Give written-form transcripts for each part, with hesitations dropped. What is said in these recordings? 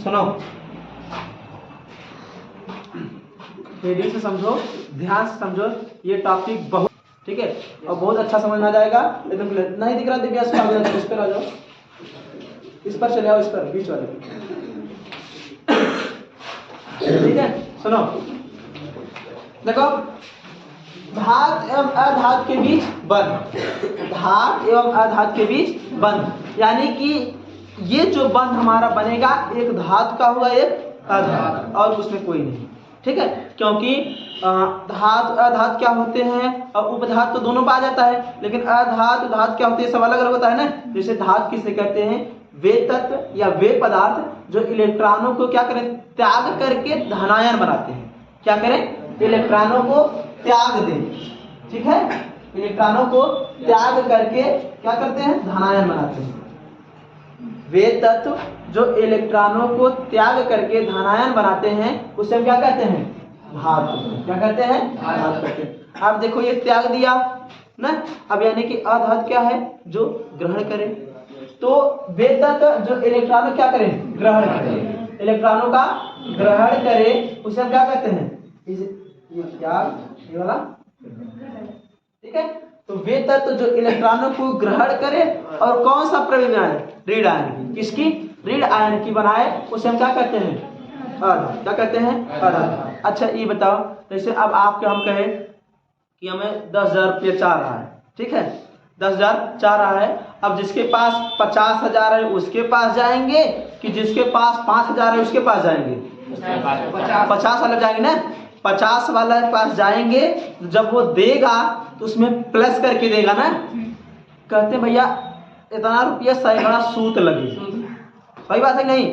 सुनो, हेडिंग से समझो, ध्यान से समझो, ये टॉपिक बहुत ठीक है और बहुत अच्छा समझ में आ जाएगा। एकदम क्लियर नहीं दिख रहा दिव्या, इस पर आ जाओ, इस पर चले आओ, इस पर बीच वाले, ठीक है। सुनो, देखो, धात एवं अधात के बीच बंध, धात एवं अधात के बीच बंध, यानी कि ये जो बंध हमारा बनेगा एक धातु का हुआ, एक अधात, और उसमें कोई नहीं, ठीक है। क्योंकि धातु अधातु क्या होते हैं और उपधातु तो दोनों पा जाता है, लेकिन अधातु धातु क्या होते हैं सब अलग अलग होता है ना। जैसे धातु किसे कहते हैं, वे तत्व या वे पदार्थ जो इलेक्ट्रॉनों को क्या करें, त्याग करके धनायन बनाते हैं। क्या करें, इलेक्ट्रॉनों को त्याग दें, ठीक है, इलेक्ट्रॉनों को त्याग करके क्या करते हैं, धनायन बनाते हैं। वे तत्व जो इलेक्ट्रॉनों को त्याग करके धनायन बनाते हैं उसे हम क्या कहते हैं, धातु। क्या कहते हैं, धातु कहते हैं। अब देखो ये त्याग दिया ना, अब यानी कि अधातु क्या है, जो ग्रहण करे। तो वे तत्व जो इलेक्ट्रॉनों क्या करें, ग्रहण करें, इलेक्ट्रॉनों का ग्रहण करे, उसे हम क्या कहते हैं, ये त्याग, ये वाला, ठीक है। तो वे तत्व जो इलेक्ट्रॉनों को ग्रहण करे और कौन सा प्रवेश आयन, ऋण आयन की, किसकी, ऋण आयन की बनाए, उसे हम क्या कहते हैं, अधातु। क्या कहते हैं, अधातु। अच्छा ये बताओ, जैसे अब आपके हम कहें कि हमें 10,000 रुपये चाह रहा है, ठीक है, 10,000 चाह रहा है। अब जिसके पास 50,000 है उसके पास जाएंगे कि जिसके पास 5,000 है उसके पास जाएंगे, 50 वाला जाएंगे ना, 50 वाला के पास जाएंगे। जब वो देगा तो उसमें प्लस करके देगा ना, कहते भैया इतना रुपया सैकड़ा सूत लगी, सही बात है नहीं।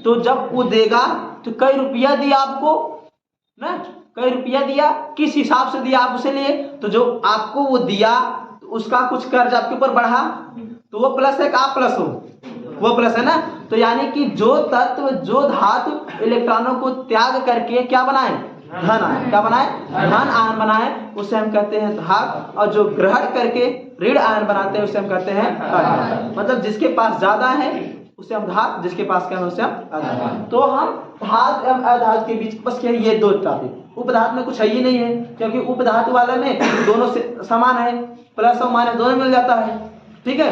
तो जब वो देगा तो कई रुपया दिया आपको ना, कई रुपया दिया, किस हिसाब से दिया आप उसे लिए, तो जो आपको वो दिया तो उसका कुछ कर्ज आपके ऊपर बढ़ा, तो वो प्लस है, आप प्लस हो, वो प्लस है ना। तो यानी कि जो तत्व जो धातु इलेक्ट्रॉनों को त्याग करके क्या बनाए, धन आयन, क्या बनाए, धन आयन बनाए, उसे हम कहते हैं धातु। और जो ग्रहण करके ऋण आयन बनाते हैं उसे हम कहते हैं अधातु। मतलब जिसके पास ज्यादा है उसे हम धातु, जिसके पास कम है उसे हम अधातु। तो हम धातु एवं अधातु के बीच बस क्या, ये दो टॉपिक। उपधातु में कुछ है ही नहीं है, क्योंकि उपधातु वाले में दोनों से समान है, प्लस और माइनस दोनों मिल जाता है, ठीक है।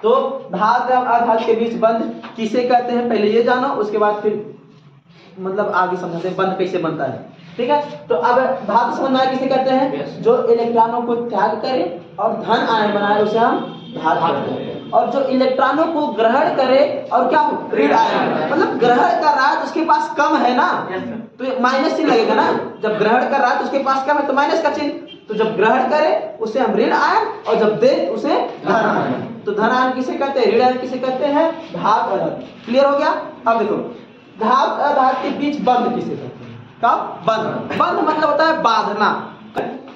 तो धातु एवं अधातु के बीच बंध किसे कहते हैं, पहले ये जानो, उसके बाद फिर मतलब आगे समझते हैं बंध कैसे बनता है, ठीक है। तो अब धातु समझना किसे कहते हैं, जो इलेक्ट्रॉनों को त्याग करे और धन आयन बनाए उसे हम धातु कहते हैं। और जो इलेक्ट्रॉनों को ग्रहण करे और क्या हो, ऋण आयन, मतलब ग्रहण कर रहा है तो उसके पास कम है ना, तो माइनस चिन्ह लगेगा ना। जब ग्रहण कर रहा है तो उसके पास कम है तो माइनस का चिन्ह, तो जब ग्रहण करे उसे हम ऋण आयन और जब दे उसे धन आयन। तो धन आयन किसे कहते हैं, ऋण आयन किसे कहते हैं, धातु अधातु। क्लियर हो गया। अब देखो धातु अधातु के बीच बंध किसे कहते हैं, कब, बंध। बंध मतलब होता है बांधना।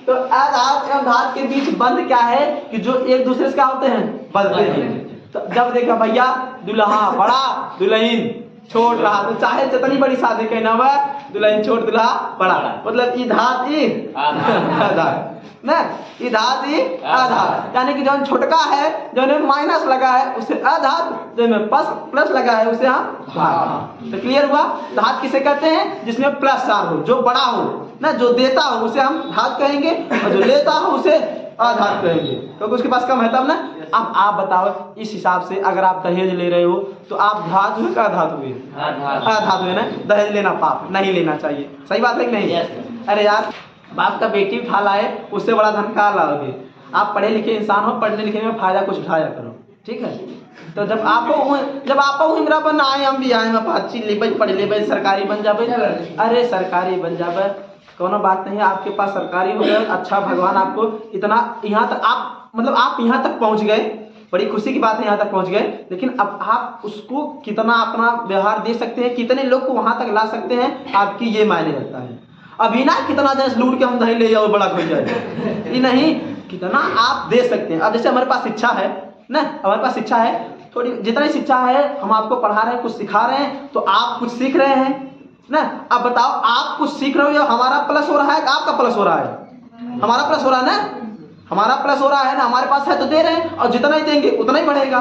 तो अधातु एवं धातु के बीच बंध क्या है कि जो एक दूसरे से क्या होते हैं, बंधते हैं। तो जब देखा भैया दुल्हा बड़ा दुल्हन छोट रहा, तो चाहे जितनी बड़ी शादी कहना हुआ, दुल्हन छोट दूल्हा बड़ा, मतलब ई धातु ई अधातु ना, ई धातु ई अधातु। यानी कि जो छोटका है, जो माइनस लगा है उसे अधातु, जो में प्लस लगा है उसे हम धातु। तो क्लियर हुआ। धातु किसे कहते हैं, जिसमें प्लस चार हो, जो बड़ा हो ना, जो देता हो उसे हम धातु कहेंगे, और जो लेता हो उसे अधातु कहेंगे, क्योंकि उसके पास कम है तब ना। अब आप बताओ, इस हिसाब से अगर आप दहेज ले रहे हो तो आप धातु है, अधातु हुए, अधातु है ना। दहेज लेना पाप, नहीं लेना चाहिए, सही बात है कि नहीं। अरे यार, बाप का बेटी उठा लाए, उससे बड़ा धन कहाँ लाओगे। आप पढ़े लिखे इंसान हो, पढ़ने लिखने में फायदा कुछ उठाया करो, ठीक है। तो जब आप उम्र पर आए, हम भी आए, अच्छी लेबै पढ़ लेबै, सरकारी बन जाबे। अरे सरकारी बन जाबे कोनो बात नहीं, आपके पास सरकारी हो गया, अच्छा, भगवान आपको इतना यहाँ तक आप मतलब आप यहाँ तक पहुँच गए, बड़ी खुशी की बात है, यहाँ तक पहुँच गए। लेकिन अब आप उसको कितना अपना व्यवहार दे सकते हैं, कितने लोग को वहाँ तक ला सकते हैं, आपकी ये मायने रखता है। अभी ना कितना जैसे लूट के हम दही ले जाओ बड़ा खुल जाए, ये नहीं, कितना आप दे सकते हैं। अब जैसे हमारे पास शिक्षा है ना, हमारे पास शिक्षा है, थोड़ी जितनी शिक्षा है हम आपको पढ़ा रहे हैं, कुछ सिखा रहे हैं, तो आप कुछ सीख रहे हैं ना। अब बताओ, आप कुछ सीख रहे हो या हमारा प्लस हो रहा है, आपका प्लस हो रहा है, हमारा प्लस हो रहा है ना, हमारा प्लस हो रहा है ना। हमारे पास है तो दे रहे हैं, और जितना ही देंगे उतना ही बढ़ेगा,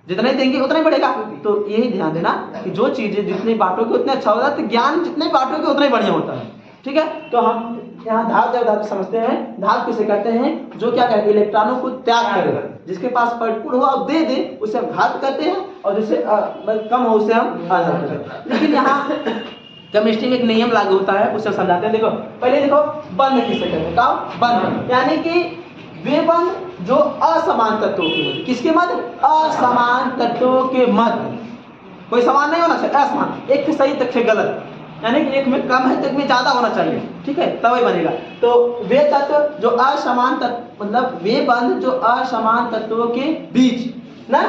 जितना ही देंगे उतना ही बढ़ेगा। तो यही ध्यान देना कि जो चीजें जितनी बांटोगे उतने अच्छा होता है, तो ज्ञान जितने बांटोगे उतना ही बढ़िया होता है। ठीक है, तो हम यहाँ धात जब धातु समझते हैं, धात किसे कहते हैं, जो क्या कहते हैं, इलेक्ट्रॉनों को त्याग करे। जिसके पास परिपूर्ण हो आप दे दे उसे हम घात कहते हैं, और जिससे कम हो उसे हम आधात कहते हैं। लेकिन यहाँ केमिस्ट्री में एक नियम लागू होता है, उसे समझाते हैं। देखो पहले देखो बंध किसे कहते हैं, क्या बंध, यानी कि वे बंध जो असमान तत्वों के मध्य, किसके मध्य, असमान तत्वों के मध्य, कोई समान नहीं होना चाहिए, असमान, एक सही तक से गलत, यानी कि एक में कम है तो एक में ज्यादा होना चाहिए। ठीक है, तभी बनेगा। तो वे तत्व जो असमान तत्व, मतलब वे बंध जो असमान तत्वों के बीच ना,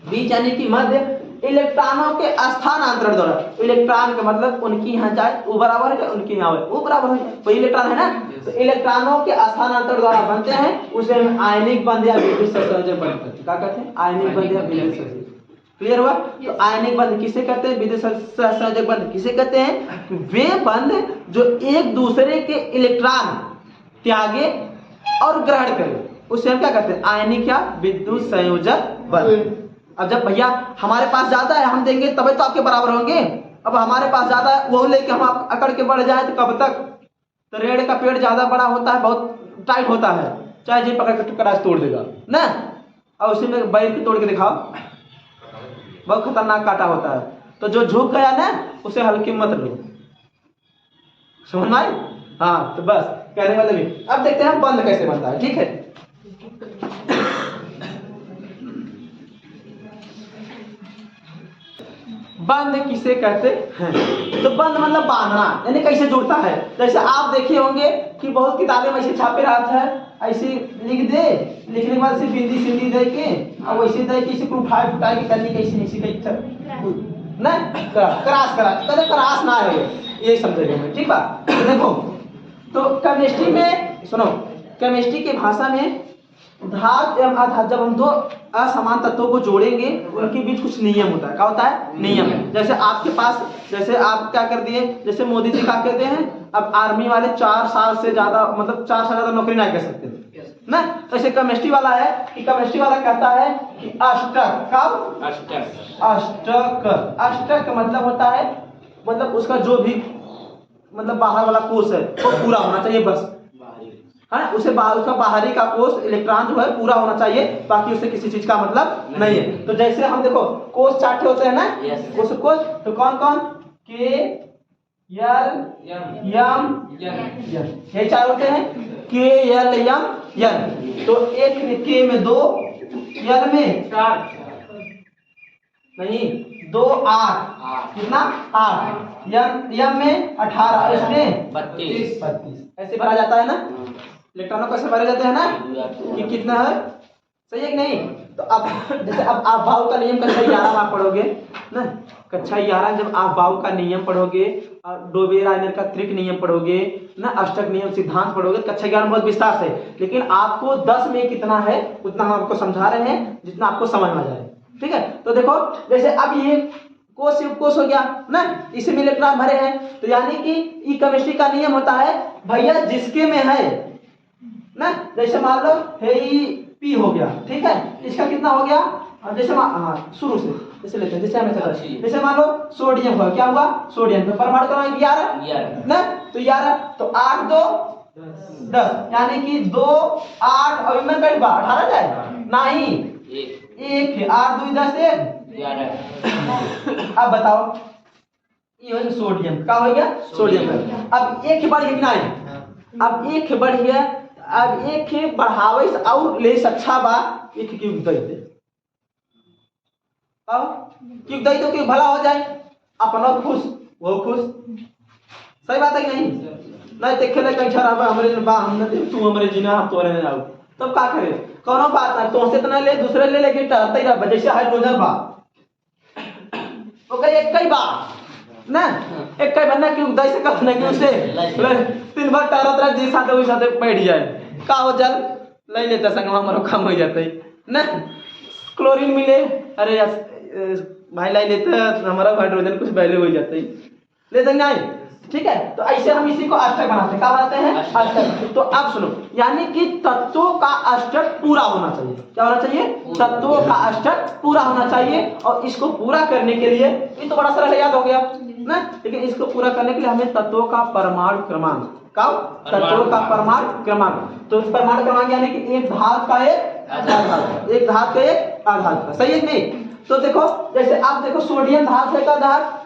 बीच यानी कि मध्य, इलेक्ट्रॉनों के स्थानांतरण द्वारा, इलेक्ट्रॉन का मतलब उनकी यहाँ जाए वो बराबर है, उनकी यहाँ वो बराबर है, कोई इलेक्ट्रॉन है ना, तो इलेक्ट्रॉनों के स्थानांतरण द्वारा बनते हैं, उसे हम आयनिक बंध या विद्युत सहसंयोजक बंध कहते हैं। क्या कहते हैं, आयनिक बंध या विद्युत सहसंयोजक। क्लियर हुआ? तो आयनिक बंध किसे कहते हैं, विद्युत सहसंयोजक बंध किसे कहते हैं, वे बंध जो एक दूसरे के इलेक्ट्रॉन त्यागे और ग्रहण करे, उसे हम क्या कहते हैं, आयनिक या विद्युत संयोजक बंध। अब जब भैया हमारे पास ज्यादा है, हम देंगे तभी तो आपके बराबर होंगे। अब हमारे पास ज्यादा है, वो लेके हम अकड़ के बढ़ जाए तो कब तक, तो रेड़ का पेड़ ज्यादा बड़ा होता है, बहुत टाइट होता है, चाहे जी पकड़ के कराश तोड़ देगा ना, और उसी में बैल की तोड़ के दिखाओ, बहुत खतरनाक कांटा होता है। तो जो झुक गया ना उसे हल्की मत लो, समझ में आई? हाँ, तो बस कहने वाले भी। अब देखते हैं बंध कैसे बनता है। ठीक है, बंध किसे कहते हैं, तो बंध मतलब बांधना, यानी कैसे जुड़ता है। जैसे आप देखे होंगे कि बहुत किताबें में ऐसे छापे रहता है, ऐसे लिख दे, लिखने के बाद ऐसे बिंदी सिंदी दे के, और वैसे दे के इसे उठाए फुटाए के करनी, कैसे ऐसे ना क्रास करा, कदे क्रास ना है, यही समझेंगे मैं। ठीक बा, तो देखो, तो केमिस्ट्री में सुनो, केमिस्ट्री की भाषा में धात एवं अधात, जब हम दो असमान तत्वों को जोड़ेंगे उनके बीच कुछ नियम होता है। क्या होता है, नियम। जैसे आपके पास, जैसे आप क्या कर दिए, जैसे मोदी जी क्या कहते हैं, अब आर्मी वाले 4 साल से ज्यादा, मतलब 4 साल ज्यादा नौकरी नहीं कर सकते ना, ऐसे केमिस्ट्री वाला है कि केमिस्ट्री वाला कहता है कि अष्टक, कब अष्टक, अष्टक का मतलब होता है, मतलब उसका जो भी मतलब बाहर वाला कोष है वो पूरा होना चाहिए, बस है, उसे उसका बाहरी का कोष इलेक्ट्रॉन जो है पूरा होना चाहिए, बाकी उसे किसी चीज का मतलब नहीं है। तो जैसे हम देखो कोष 4 होते हैं ना, कोष, तो कौन कौन, के, एल, एम, यही 4 होते हैं, के, एल, एम, एन। तो एक में के में 2, एल में 4 नहीं 2, 8, कितना 8, एम में 18, इसमें 32, ऐसे भरा जाता है ना, इलेक्ट्रॉनों कैसे भरे जाते हैं ना, कि कितना है, सही है कि नहीं। तो अब जैसे अब आप बाउ का नियम कक्षा 11 में आप पढ़ोगे ना, कक्षा 11 जब आप बाउ का नियम पढ़ोगे और डोबेराइनर का त्रिक नियम पढ़ोगे ना, अष्टक नियम सिद्धांत पढ़ोगे, कक्षा 11 में बहुत विस्तार से, लेकिन आपको 10 में कितना है उतना हम आपको समझा रहे हैं, जितना आपको समझ में आ जाए। ठीक है, तो देखो जैसे अब ये कोष हो गया ना, इसी में इलेक्ट्रॉन भरे हैं, तो यानी कि ई केमिस्ट्री का नियम होता है भैया जिसके में है ना, जैसे मान लो हे पी हो गया, ठीक है, इसका कितना हो गया, जैसे हाँ शुरू से जैसे लेते हैं, जैसे हमें चला, जैसे मान लो सोडियम हुआ, क्या हुआ, सोडियम, तो परमाणु क्रमांक 11 ना, तो 11, तो 8 2 10, यानी कि 2 8 और इनमें कई बार 18 जाए नहीं, एक है, 8 2 10 11। अब बताओ ये हो सोडियम, क्या हो गया, सोडियम। अब एक बढ़ गया नहीं, अब एक बढ़ गया, अब एक बढ़ावे से और ले अच्छा बा, एक क्यों दे दे, क्यों दे तो क्यों भला हो जाए, अपना खुश वो खुश, सही बात है कि नहीं, नहीं देखे ले कहीं खराब है हमरे बा, हमने तू हमरे जीना हम तोरे न जाओ, तब का करे, कोनो बात ना, तो से इतना ले दूसरे ले लेके टहलते रह, जैसे हाइड्रोजन बा ओके एक कई बा ना, एक कई बनना कि उदय से कहना कि उसे 3 बार टहलत रह, जी साथे वही साथे बैठ जाए, का हो जल ले लेता संग हमारो काम हो जाता है ना, क्लोरीन मिले, अरे यार भाई लाई लेते हमारा हाइड्रोजन कुछ पहले हो जाता है, ले देंगे नहीं, ठीक है, तो ऐसे हम इसी को अष्टक बनाते हैं। क्या बनाते हैं? अष्टक। तो अब सुनो, यानी कि तत्वों का अष्टक पूरा होना चाहिए। क्या होना चाहिए? तत्वों का अष्टक पूरा होना चाहिए। और इसको पूरा करने के लिए, ये तो बड़ा सरल याद हो गया ना, लेकिन इसको पूरा करने के लिए हमें तत्वों का परमाणु क्रमांक, तत्वों का परमाणु क्रमांक, तो परमाणु क्रमांक यानी कि एक धातु का एक आधात, एक धातु का एक आधात का, सही है नहीं? तो देखो, जैसे आप देखो सोडियम धातु है का धातु,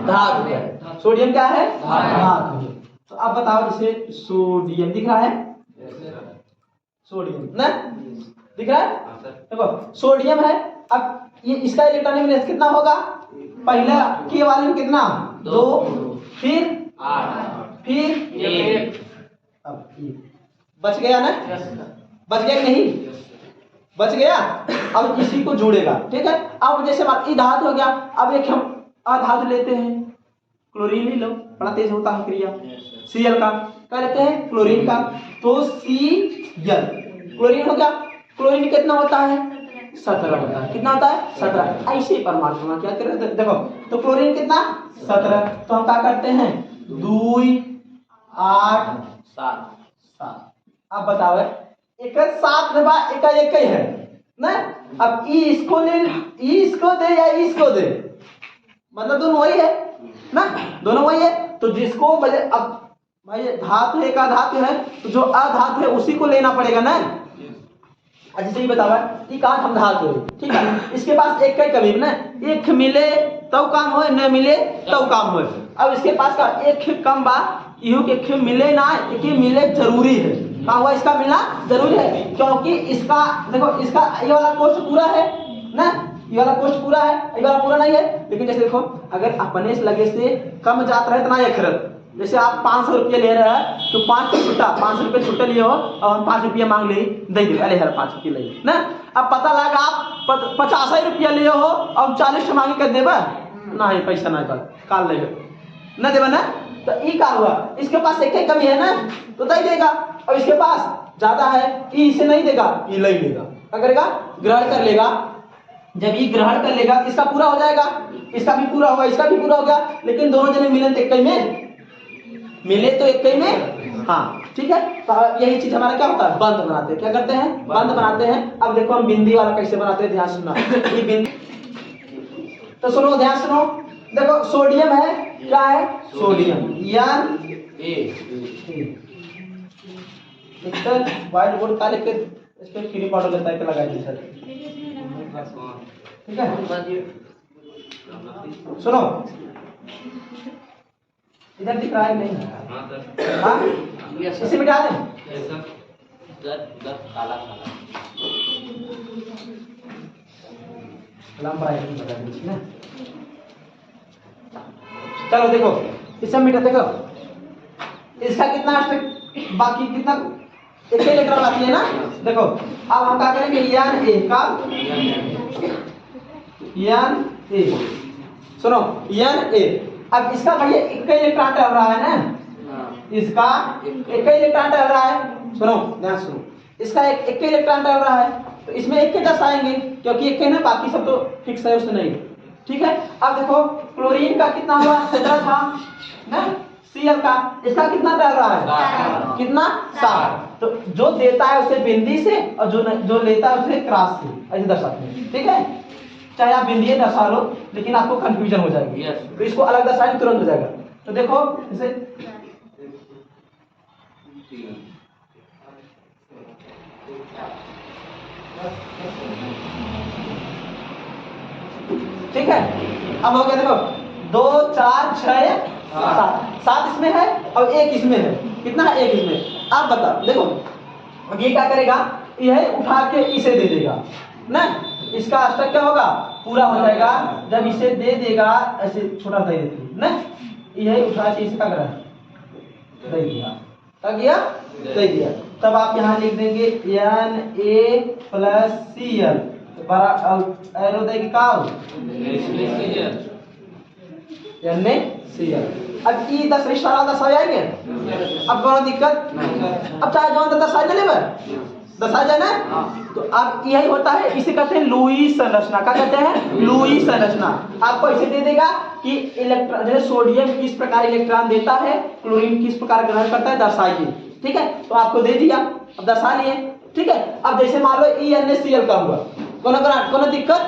धातु है। सोडियम क्या है? धातु है। तो अब बताओ, जैसे सोडियम दिख रहा है, सोडियम ना दिख रहा है, देखो सोडियम है। अब ये इसका इलेक्ट्रॉनिक विन्यास कितना होगा? पहला के वाले में कितना? 2, फिर 8, फिर 1। अब बच गया ना? बच गया कि नहीं? बच गया। अब इसी को जोड़ेगा, ठीक है। अब जैसे ई धातु हो गया, अब एक हम अधातु लेते हैं, क्लोरीन ले लो, बड़ा तेज होता है क्रिया, Cl का क्या लेते हैं? क्लोरीन का, तो Cl क्लोरीन हो गया। क्लोरीन कितना होता है? 17 होता है। कितना होता है? 17। ऐसे परमाणु क्रमांक क्या करें? देखो, तो क्लोरीन कितना? 17। तो हम क्या करते हैं? 2, 8, 7। अब बताओ, एक 7 दबा, एक है ना। अब इसको ले, इसको दे या इसको दे, मतलब दोनों वही है ना, दोनों वही है। तो जिसको अब भाई धातु है, का धातु है, तो जो अधातु है उसी को लेना पड़ेगा ना। जैसे ही बतावा, ये काट हम धातु है, ठीक है, इसके पास एक कई कमी ना, एक मिले तो काम हो, न मिले तो काम हो। अब इसके पास का एक कम बा, यू के मिले ना, एक मिले जरूरी है। क्या हुआ? इसका मिलना जरूरी है, क्योंकि इसका देखो, इसका ये वाला कोष्ठ पूरा है ना, ये वाला कोष्ठ पूरा है, ये वाला पूरा नहीं है। लेकिन जैसे देखो, अगर अपने से लगे से कम जाता है इतना एक खरत, जैसे आप 500 रुपये ले रहे हैं, तो 500 रुपये छुट्टा लिए हो और हम 5 रुपये मांग ले, दे दे, अरे यार 5 रुपये ले ना। अब पता लगा आप 50 रुपया लिए हो और 40 मांगे कर देबा नहीं, पैसा नहीं कर काल ले ना देबा ना। तो ये क्या हुआ? इसके पास एक ही कमी है ना, तो दे देगा। और इसके पास ज्यादा है, ये इसे नहीं देगा, ये ले लेगा। क्या करेगा? ग्रहण कर लेगा। जब ये ग्रहण कर लेगा, इसका पूरा हो जाएगा, इसका भी पूरा होगा, इसका भी पूरा हो गया। लेकिन दोनों जने मिले तो एक ही में, मिले तो एक ही में, हाँ ठीक है। तो यही चीज हमारा क्या होता है? बंद बनाते हैं। क्या करते हैं? बंद बनाते हैं। अब देखो हम बिंदी वाला कैसे बनाते हैं, ध्यान सुनना। ये बिंदी, तो सुनो, ध्यान सुनो। देखो सोडियम है, क्या है? सोडियम, व्हाइट बोर्ड का लेके इस पे फ्री पाउडर लेता है, लगा दी सर, ठीक है। सुनो, इधर दिख रहा है नहीं? हाँ, इसे मिटा दें। लंबा है, चलो देखो, इसे मिटा, देखो इसका कितना बाकी, कितना एक ही इलेक्ट्रॉन बाकी है ना। देखो अब हम क्या करेंगे? N A का N A, सुनो N A। अब इसका भैया एक ही इलेक्ट्रॉन टल रहा है ना, इसका एक ही इलेक्ट्रॉन टल रहा है। सुनो, ध्यान सुनो, इसका एक ही इलेक्ट्रॉन टल रहा है, तो इसमें एक के 10 आएंगे, क्योंकि एक ही ना, बाकी सब तो फिक्स है, उसमें नहीं, ठीक है। अब देखो क्लोरीन का कितना हुआ? 17 था ना। Cl का, इसका कितना डल रहा है? कितना? 7। तो जो देता है उसे बिंदी से, और जो लेता है उसे क्रॉस से, ऐसे दर्शाते हैं, ठीक है। चाहे आप बिंदी दर्शा लो, लेकिन आपको कंफ्यूजन हो जाएगी, तो इसको अलग दर्शाएंगे तुरंत हो जाएगा। तो देखो जैसे ठीक है। अब हो गया, देखो 2, 4, 6, 7 इसमें है और 1 इसमें है। कितना है? 1 इसमें। अब बताओ, देखो अब ये क्या करेगा? यह उठा के इसे दे देगा ना, इसका अष्टक क्या होगा? पूरा हो जाएगा। जब इसे दे देगा, ऐसे छोटा दे देती ना, यह उठा के इसे क्या करा? दे दिया। क्या किया? दे दिया। तब आप यहाँ लिख देंगे Na+Cl, बड़ा एरो देगी का NaCl। अब ई 10 रिश्ता 10 हो जाएंगे, अब कोनो दिक्कत। अब चाहे जो 10 आ चले, दर्शाया जाए ना। तो अब यही होता है, इसे कहते हैं लुईस संरचना। क्या कहते हैं? लुईस संरचना। आपको ऐसे दे देगा कि इलेक्ट्रॉन जैसे सोडियम किस प्रकार इलेक्ट्रॉन देता है, क्लोरीन किस प्रकार ग्रहण करता है, दर्शाइए। ठीक है, तो आपको दे दिया, अब दर्शा लिए। ठीक है, अब जैसे मान लो NaCl का हुआ, कोनो दिक्कत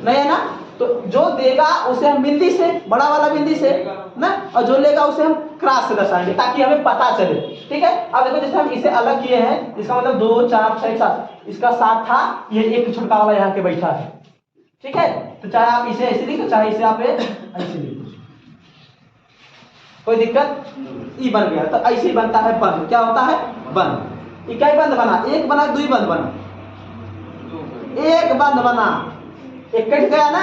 नहीं है ना। तो जो देगा उसे हम बिंदी से, बड़ा वाला बिंदी से ना, और जो लेगा उसे हम क्रॉस से दर्शाएंगे ताकि हमें पता चले। ठीक है, अब देखो जैसे हम इसे अलग किए हैं, इसका मतलब 2 4 6 7, इसका 7 था, ये एक छोटा वाला यहाँ के बैठा है। ठीक है, तो चाहे आप इसे ऐसे लिखो, चाहे इसे आप ऐसे लिखो, कोई दिक्कत। ई बन गया, तो ऐसे ही बनता है बंध। क्या होता है? बंध। इकाई बंध बना, एक बना, दुई बंध बना, एक बंध बना, एक कट गया ना,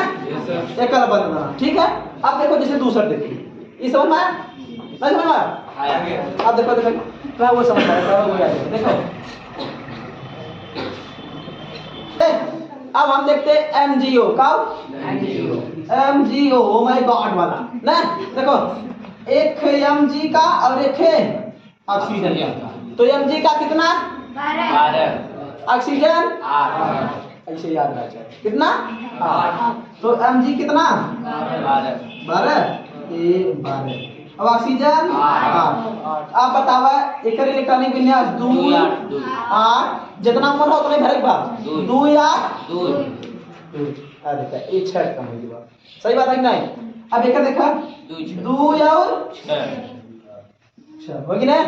एक बंध बना। ठीक है, अब देखो जैसे दूसरा देखिए, ये समझ में आया? नहीं समझ में आया? अब देखो देखो, तो वो समझ आया, वो आया। देखो अब हम देखते हैं MgO। कब? MgO, ओ माय गॉड वाला ना। देखो एक Mg का और एक है ऑक्सीजन का, तो Mg का कितना? 12, ऑक्सीजन 8। ऐसे याद रखना चाहिए, कितना? 8। तो Mg कितना? 12, ये 12, अब ऑक्सीजन 8। अब बतावा एक इलेक्ट्रॉनिक विन्यास 2 8, जितना मन हो उतना भरे बात 2 8 2। अरे ये 6 कम हो गया, सही बात है कि नहीं? अब एक देखा 2 और 6 होगी ना।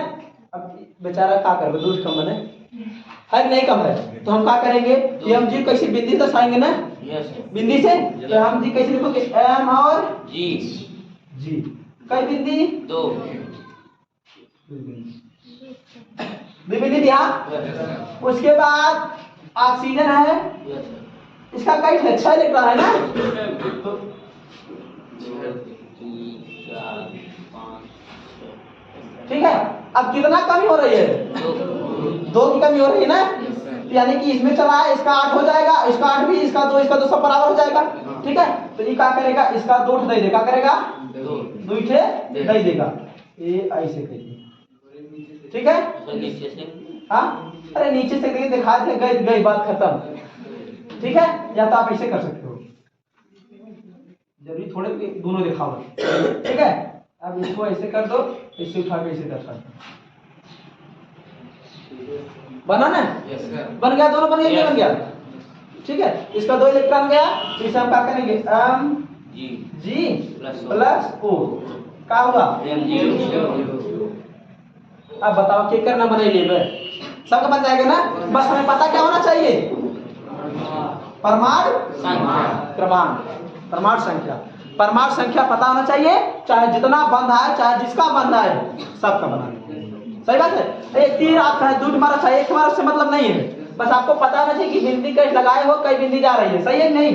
अब बेचारा क्या करे, दूध कम बने है कि नहीं कम है, तो हम क्या करेंगे? Mg कैसे बिंदी दर्शाएंगे ना, बिंदी से। तो हम जी कैसे लिखोगे? M और G कई बिंदी? 2 बिंदी दिया। उसके बाद ऑक्सीजन है, इसका कई है 6 इलेक्ट्रॉन है ना, तो ठीक है। अब कितना कमी हो रही है? 2 की कमी हो रही है ना, यानी कि इसमें चला है, इसका 8 हो जाएगा, इसका 8 भी, इसका 2, इसका 2 सब बराबर हो जाएगा। ठीक है, तो ये क्या करेगा? इसका 2 दे देगा, करेगा 2 दे देगा, ये ऐसे करिए। ठीक है, नीचे से, हाँ अरे नीचे से दिखा दे, गई बात खत्म। ठीक है, या तो आप ऐसे कर सकते हो, जरूरी थोड़े दोनों दिखाओ। ठीक है, अब इसको ऐसे कर दो, इससे उठा के ऐसे कर सकते, बना ना? बन गया, दोनों बन गया, बन गया। ठीक है, इसका 2 इलेक्ट्रॉन गया, तो इसे हम क्या करेंगे? Mg प्लस O क्या हुआ? अब बताओ क्या करना, बना लेबे सबका बन जाएगा ना। बस हमें पता क्या होना चाहिए? परमाणु क्रमांक, परमाणु संख्या, परमाणु संख्या पता होना चाहिए, चाहे जितना बंधा है, चाहे जिसका बंधा है, सबका बना। सही बात है। एक तीर आप चाहे 2 मारा, चाहे 1 मारा, उससे मतलब नहीं है, बस आपको पता होना चाहिए कि बिंदी कहीं लगाए हो, कई बिंदी जा रही है, सही है नहीं?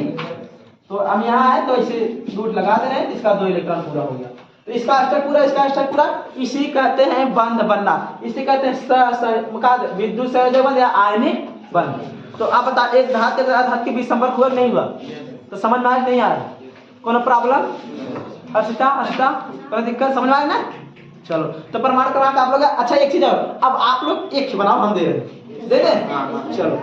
तो हम यहाँ है तो इसे 2 लगा दे रहे हैं, इसका 2 इलेक्ट्रॉन पूरा हो गया, तो इसका स्ट्रक्चर पूरा, इसका स्ट्रक्चर पूरा, इसी कहते हैं बंध बनना, इसे कहते हैं विद्युत संयोजक बंध या आयनिक बंध। तो आप बता, एक धातु के धातु के बीच संपर्क हुआ नहीं हुआ? तो समझ में आया नहीं आया? कोनो प्रॉब्लम? हर्षिता कोई दिक्कत? समझ में आया ना? चलो, तो परमाणु क्रमांक आप लोग, अच्छा एक चीज है, अब आप लोग एक बनाओ, हम दे रहे, दे दे। चलो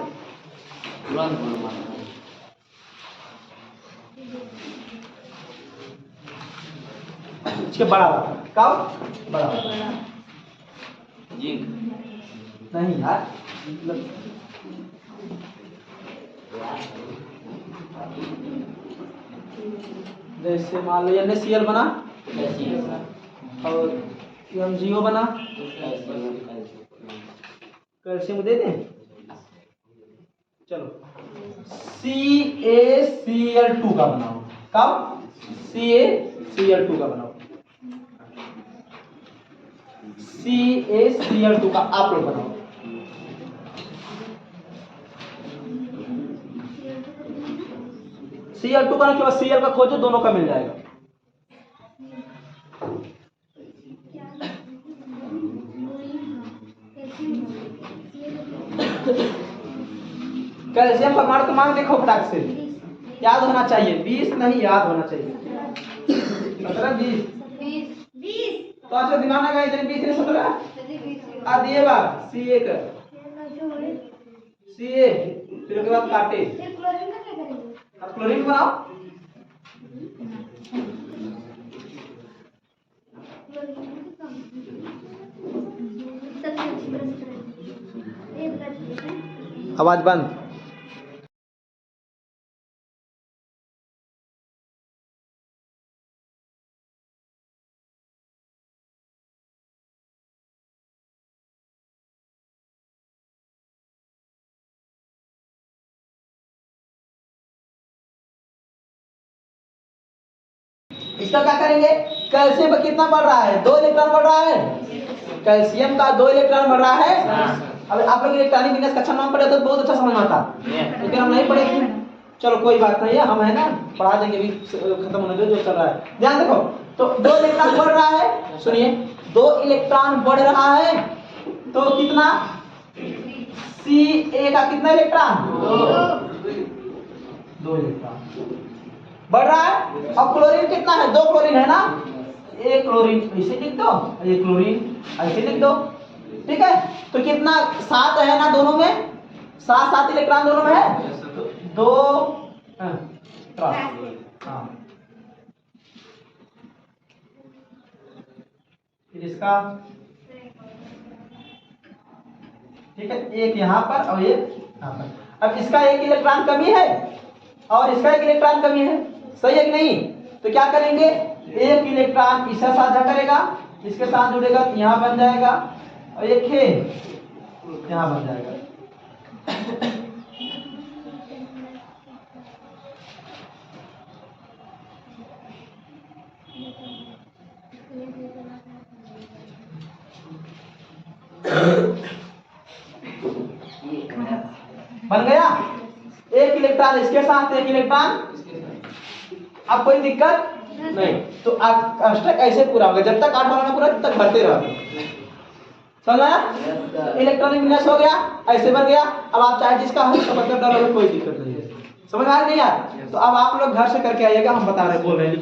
इसके बड़ा कब? बड़ा नहीं यार, जैसे मान लो NaCl बना और MgO बना, कैल्शियम दे दें। चलो CaCl2 का बनाओ, कब? CaCl2 का बनाओ, CaCl2 का आप लोग बनाओ। Cl2 का केवल Cl का खोजो, दोनों का मिल जाएगा। कैल्शियम परमाणु क्रमांक देखो फटाक से, याद होना चाहिए, 20 नहीं, याद होना चाहिए 17 20 तो अच्छा दिमाग ना गए, 20 ने 17 आ दिए बात। C1 Ca, फिर उसके बाद काटे। क्लोरीन का क्या करेंगे? अब क्लोरीन बनाओ। आवाज बंद। इसका क्या करेंगे? कैल्शियम का कितना बढ़ रहा है? 2 इलेक्ट्रॉन बढ़ रहा है। कैल्शियम का 2 इलेक्ट्रॉन बढ़ रहा है। अब आप लोग इलेक्ट्रॉनिक विन्यास का अच्छा नाम पढ़े तो बहुत अच्छा समझ में आता, लेकिन हम नहीं पढ़े। चलो कोई बात नहीं है, हम है ना पढ़ा देंगे, भी खत्म होने दो जो चल रहा है। ध्यान देखो, तो 2 इलेक्ट्रॉन बढ़ रहा है। सुनिए, 2 इलेक्ट्रॉन बढ़ रहा है तो कितना? Ca का कितना इलेक्ट्रॉन? 2 इलेक्ट्रॉन बढ़ रहा है। अब क्लोरीन कितना है? 2 क्लोरीन है ना, एक क्लोरीन ऐसे लिख दो, एक क्लोरीन ऐसे लिख दो, ठीक है। तो कितना? 7 है ना दोनों में, 7 इलेक्ट्रॉन दोनों में है, तो 2 हाँ। फिर इसका ठीक है, एक यहाँ पर और एक यहाँ पर। अब इसका 1 इलेक्ट्रॉन कमी है और इसका 1 इलेक्ट्रॉन कमी है, सही है कि नहीं? तो क्या करेंगे? 1 इलेक्ट्रॉन इसका साझा करेगा, इसके साथ जुड़ेगा, यहाँ बन जाएगा, और एक है यहाँ बन जाएगा। बन गया। 1 इलेक्ट्रॉन इसके साथ, 1 इलेक्ट्रॉन। अब कोई दिक्कत नहीं, तो अष्टक ऐसे पूरा होगा, जब तक 8 वाला पूरा तब तक भरते रहोगे। समझ आया? इलेक्ट्रॉनिक विन्यास हो गया, ऐसे बन गया। अब आप चाहे जिसका हल समझ डालोगे, कोई दिक्कत नहीं है। समझ आ रही है यार? तो अब आप लोग घर से करके आइएगा, हम बता रहे बोल रहे हैं।